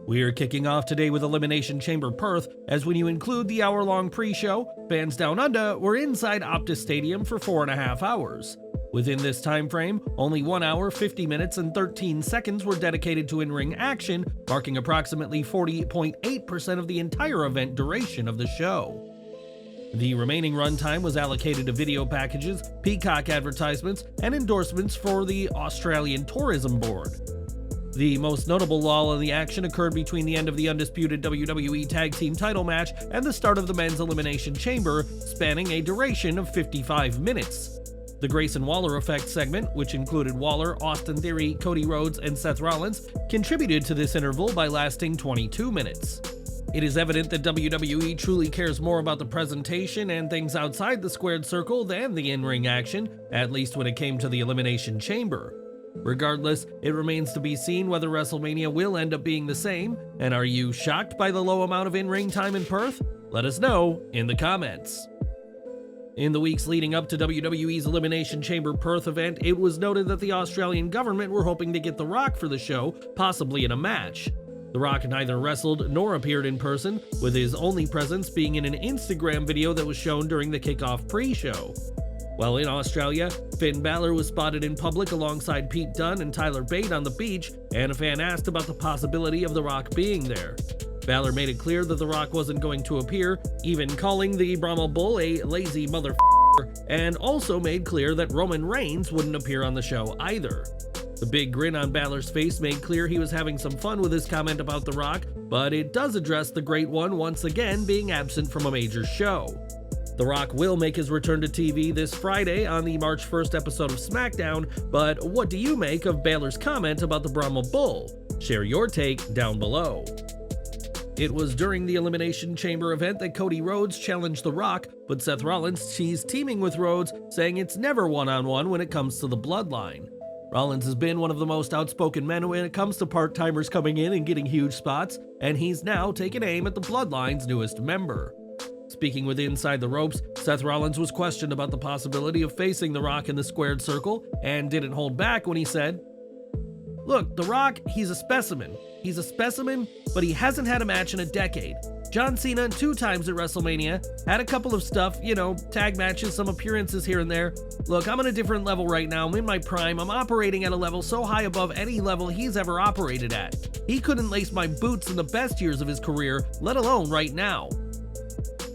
We're kicking off today with Elimination Chamber Perth, as when you include the hour-long pre-show, fans down under were inside Optus Stadium for 4.5 hours. Within this time frame, only 1 hour, 50 minutes, and 13 seconds were dedicated to in-ring action, marking approximately 40.8% of the entire event duration of the show. The remaining runtime was allocated to video packages, Peacock advertisements, and endorsements for the Australian Tourism Board. The most notable lull in the action occurred between the end of the undisputed WWE Tag Team title match and the start of the Men's Elimination Chamber, spanning a duration of 55 minutes. The Grayson Waller Effect segment, which included Waller, Austin Theory, Cody Rhodes, and Seth Rollins, contributed to this interval by lasting 22 minutes. It is evident that WWE truly cares more about the presentation and things outside the squared circle than the in-ring action, at least when it came to the Elimination Chamber. Regardless, it remains to be seen whether WrestleMania will end up being the same, and are you shocked by the low amount of in-ring time in Perth? Let us know in the comments. In the weeks leading up to WWE's Elimination Chamber Perth event, it was noted that the Australian government were hoping to get The Rock for the show, possibly in a match. The Rock neither wrestled nor appeared in person, with his only presence being in an Instagram video that was shown during the kickoff pre-show. While in Australia, Finn Balor was spotted in public alongside Pete Dunne and Tyler Bate on the beach, and a fan asked about the possibility of The Rock being there. Balor made it clear that The Rock wasn't going to appear, even calling the Brahma Bull a lazy motherfucker, and also made clear that Roman Reigns wouldn't appear on the show either. The big grin on Balor's face made clear he was having some fun with his comment about The Rock, but it does address the Great One once again being absent from a major show. The Rock will make his return to TV this Friday on the March 1st episode of SmackDown, but what do you make of Balor's comment about the Brahma Bull? Share your take down below. It was during the Elimination Chamber event that Cody Rhodes challenged The Rock, but Seth Rollins teased teaming with Rhodes, saying it's never one-on-one when it comes to the bloodline. Rollins has been one of the most outspoken men when it comes to part-timers coming in and getting huge spots, and he's now taken aim at the Bloodline's newest member. Speaking with Inside the Ropes, Seth Rollins was questioned about the possibility of facing The Rock in the squared circle, and didn't hold back when he said, "Look, The Rock, he's a specimen. He's a specimen, but he hasn't had a match in a decade. John Cena 2 times at WrestleMania, had a couple of stuff, tag matches, some appearances here and there. Look, I'm on a different level right now. I'm in my prime. I'm operating at a level so high above any level he's ever operated at. He couldn't lace my boots in the best years of his career, let alone right now."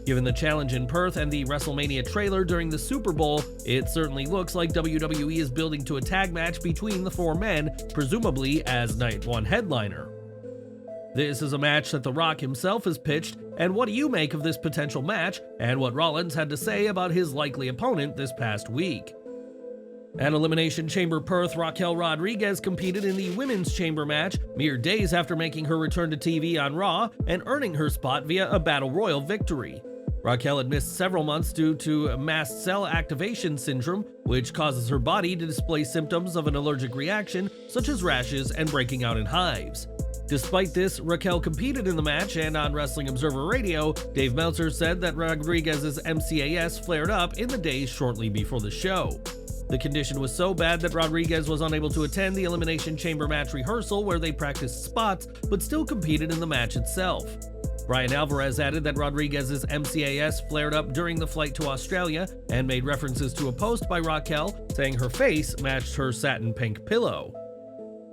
Given the challenge in Perth and the WrestleMania trailer during the Super Bowl, it certainly looks like WWE is building to a tag match between the 4 men, presumably as Night 1 headliner. This is a match that The Rock himself has pitched, and what do you make of this potential match, and what Rollins had to say about his likely opponent this past week? At Elimination Chamber Perth, Raquel Rodriguez competed in the Women's Chamber match, mere days after making her return to TV on Raw and earning her spot via a Battle Royal victory. Raquel had missed several months due to mast cell activation syndrome, which causes her body to display symptoms of an allergic reaction, such as rashes and breaking out in hives. Despite this, Raquel competed in the match, and on Wrestling Observer Radio, Dave Meltzer said that Rodriguez's MCAS flared up in the days shortly before the show. The condition was so bad that Rodriguez was unable to attend the Elimination Chamber match rehearsal where they practiced spots, but still competed in the match itself. Brian Alvarez added that Rodriguez's MCAS flared up during the flight to Australia and made references to a post by Raquel saying her face matched her satin pink pillow.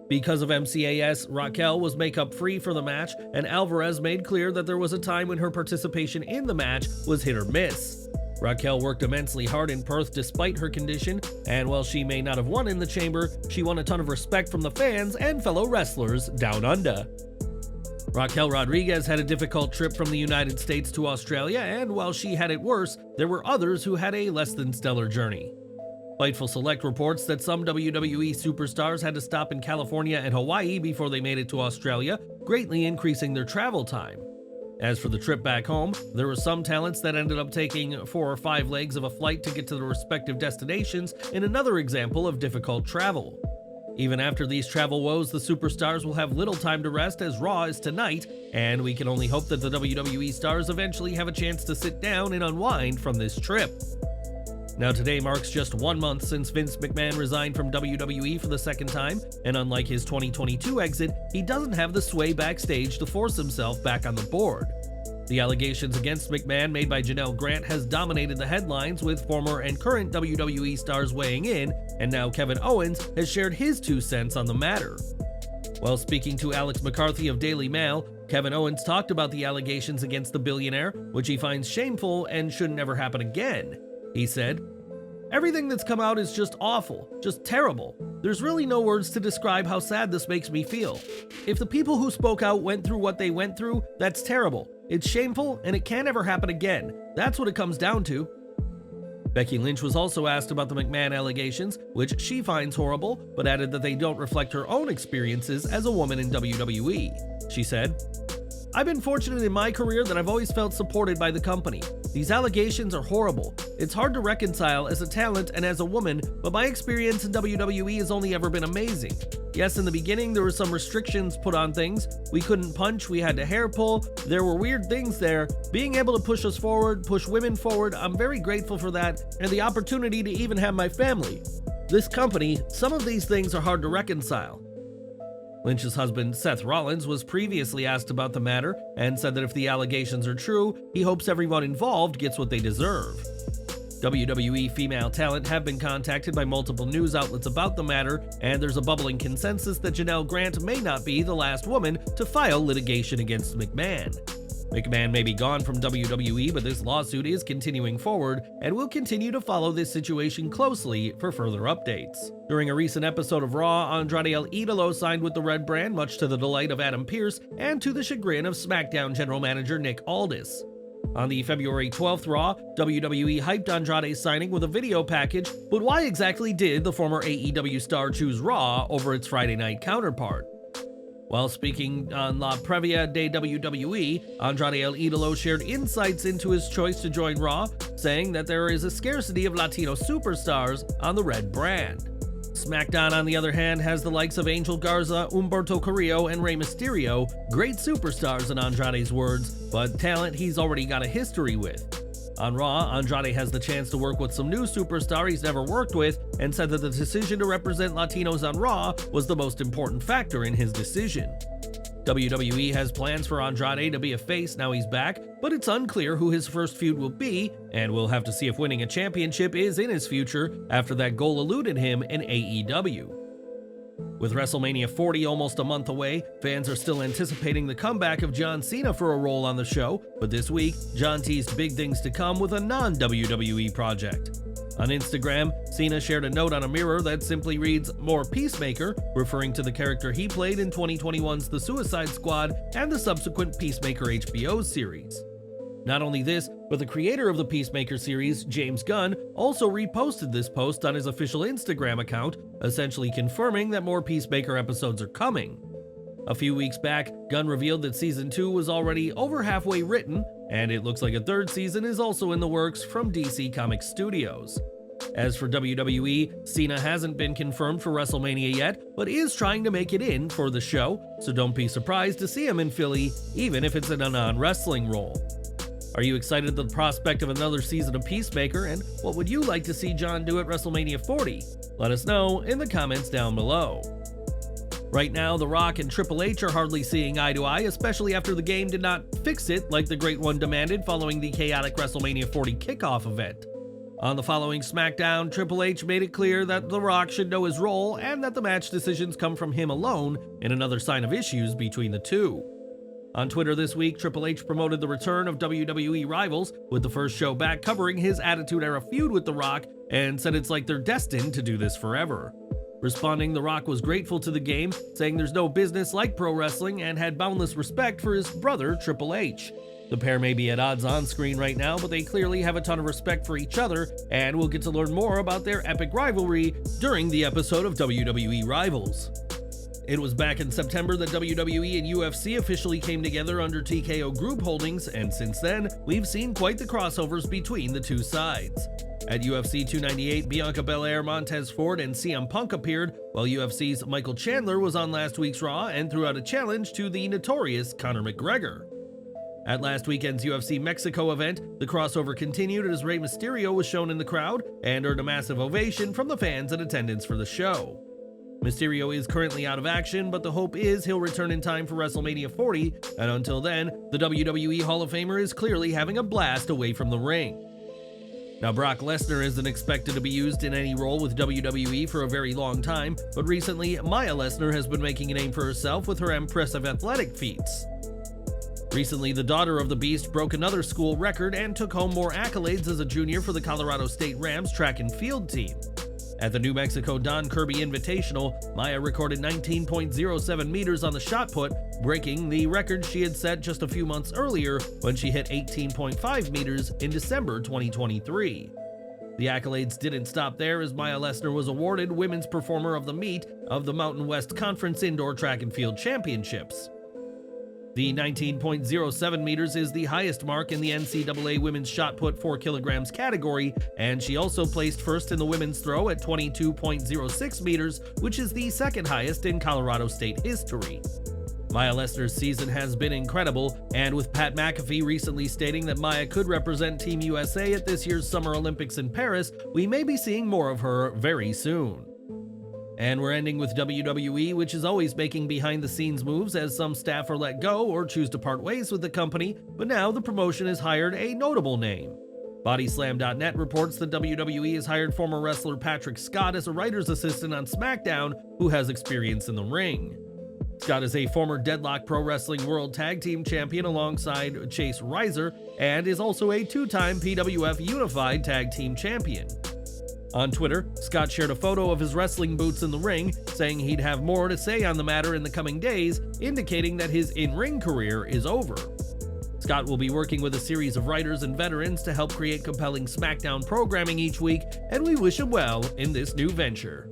Because of MCAS, Raquel was makeup free for the match, and Alvarez made clear that there was a time when her participation in the match was hit or miss. Raquel worked immensely hard in Perth despite her condition, and while she may not have won in the chamber, she won a ton of respect from the fans and fellow wrestlers down under. Raquel Rodriguez had a difficult trip from the United States to Australia, and while she had it worse, there were others who had a less than stellar journey. Fightful Select reports that some WWE superstars had to stop in California and Hawaii before they made it to Australia, greatly increasing their travel time. As for the trip back home, there were some talents that ended up taking 4 or 5 legs of a flight to get to their respective destinations, in another example of difficult travel. Even after these travel woes, the superstars will have little time to rest as Raw is tonight, and we can only hope that the WWE stars eventually have a chance to sit down and unwind from this trip. Now today marks just 1 month since Vince McMahon resigned from WWE for the second time, and unlike his 2022 exit, he doesn't have the sway backstage to force himself back on the board. The allegations against McMahon made by Janelle Grant has dominated the headlines, with former and current WWE stars weighing in, and now Kevin Owens has shared his 2 cents on the matter. While speaking to Alex McCarthy of Daily Mail, Kevin Owens talked about the allegations against the billionaire, which he finds shameful and should never happen again. He said, "Everything that's come out is just awful, just terrible. There's really no words to describe how sad this makes me feel. If the people who spoke out went through what they went through, that's terrible. It's shameful and it can't ever happen again. That's what it comes down to." Becky Lynch was also asked about the McMahon allegations, which she finds horrible, but added that they don't reflect her own experiences as a woman in WWE. She said, "I've been fortunate in my career that I've always felt supported by the company. These allegations are horrible. It's hard to reconcile as a talent and as a woman, but my experience in WWE has only ever been amazing. Yes, in the beginning there were some restrictions put on things. We couldn't punch, we had to hair pull, there were weird things there. Being able to push us forward, push women forward, I'm very grateful for that, and the opportunity to even have my family. This company, some of these things are hard to reconcile." Lynch's husband, Seth Rollins, was previously asked about the matter and said that if the allegations are true, he hopes everyone involved gets what they deserve. WWE female talent have been contacted by multiple news outlets about the matter, and there's a bubbling consensus that Janelle Grant may not be the last woman to file litigation against McMahon. McMahon may be gone from WWE, but this lawsuit is continuing forward, and we'll continue to follow this situation closely for further updates. During a recent episode of Raw, Andrade El Idolo signed with the Red Brand, much to the delight of Adam Pearce and to the chagrin of SmackDown general manager Nick Aldis. On the February 12th Raw, WWE hyped Andrade's signing with a video package, but why exactly did the former AEW star choose Raw over its Friday night counterpart? While speaking on La Previa de WWE, Andrade El Idolo shared insights into his choice to join Raw, saying that there is a scarcity of Latino superstars on the Red Brand. SmackDown, on the other hand, has the likes of Angel Garza, Humberto Carrillo, and Rey Mysterio, great superstars in Andrade's words, but talent he's already got a history with. On Raw, Andrade has the chance to work with some new superstar he's never worked with, and said that the decision to represent Latinos on Raw was the most important factor in his decision. WWE has plans for Andrade to be a face now he's back, but it's unclear who his first feud will be, and we'll have to see if winning a championship is in his future after that goal eluded him in AEW. With WrestleMania 40 almost a month away, fans are still anticipating the comeback of John Cena for a role on the show, but this week, John teased big things to come with a non-WWE project. On Instagram, Cena shared a note on a mirror that simply reads, "More Peacemaker," referring to the character he played in 2021's The Suicide Squad and the subsequent Peacemaker HBO series. Not only this, but the creator of the Peacemaker series, James Gunn, also reposted this post on his official Instagram account, essentially confirming that more Peacemaker episodes are coming. A few weeks back, Gunn revealed that Season 2 was already over halfway written, and it looks like a third season is also in the works from DC Comics Studios. As for WWE, Cena hasn't been confirmed for WrestleMania yet, but is trying to make it in for the show, so don't be surprised to see him in Philly, even if it's in a non-wrestling role. Are you excited at the prospect of another season of Peacemaker, and what would you like to see John do at WrestleMania 40? Let us know in the comments down below. Right now, The Rock and Triple H are hardly seeing eye to eye, especially after the game did not fix it like the Great One demanded following the chaotic WrestleMania 40 kickoff event. On the following SmackDown, Triple H made it clear that The Rock should know his role and that the match decisions come from him alone, in another sign of issues between the two. On Twitter this week, Triple H promoted the return of WWE Rivals, with the first show back covering his Attitude Era feud with The Rock, and said it's like they're destined to do this forever. Responding, The Rock was grateful to the game, saying there's no business like pro wrestling, and had boundless respect for his brother, Triple H. The pair may be at odds on screen right now, but they clearly have a ton of respect for each other, and we'll get to learn more about their epic rivalry during the episode of WWE Rivals. It was back in September that WWE and UFC officially came together under TKO Group Holdings, and since then, we've seen quite the crossovers between the two sides. At UFC 298, Bianca Belair, Montez Ford, and CM Punk appeared, while UFC's Michael Chandler was on last week's Raw and threw out a challenge to the notorious Conor McGregor. At last weekend's UFC Mexico event, the crossover continued as Rey Mysterio was shown in the crowd and earned a massive ovation from the fans in attendance for the show. Mysterio is currently out of action, but the hope is he'll return in time for WrestleMania 40, and until then, the WWE Hall of Famer is clearly having a blast away from the ring. Now, Brock Lesnar isn't expected to be used in any role with WWE for a very long time, but recently, Maya Lesnar has been making a name for herself with her impressive athletic feats. Recently, the daughter of the Beast broke another school record and took home more accolades as a junior for the Colorado State Rams track and field team. At the New Mexico Don Kirby Invitational, Maya recorded 19.07 meters on the shot put, breaking the record she had set just a few months earlier when she hit 18.5 meters in December 2023. The accolades didn't stop there, as Maya Lesnar was awarded Women's Performer of the Meet of the Mountain West Conference Indoor Track and Field Championships. The 19.07 meters is the highest mark in the NCAA women's shot put 4 kilograms category, and she also placed first in the women's throw at 22.06 meters, which is the second highest in Colorado State history. Maya Lesnar's season has been incredible, and with Pat McAfee recently stating that Maya could represent Team USA at this year's Summer Olympics in Paris, we may be seeing more of her very soon. And we're ending with WWE, which is always making behind-the-scenes moves as some staff are let go or choose to part ways with the company, but now the promotion has hired a notable name. Bodyslam.net reports that WWE has hired former wrestler Patrick Scott as a writer's assistant on SmackDown, who has experience in the ring. Scott is a former Deadlock Pro Wrestling World Tag Team Champion alongside Chase Riser, and is also a 2-time PWF Unified Tag Team Champion. On Twitter, Scott shared a photo of his wrestling boots in the ring, saying he'd have more to say on the matter in the coming days, indicating that his in-ring career is over. Scott will be working with a series of writers and veterans to help create compelling SmackDown programming each week, and we wish him well in this new venture.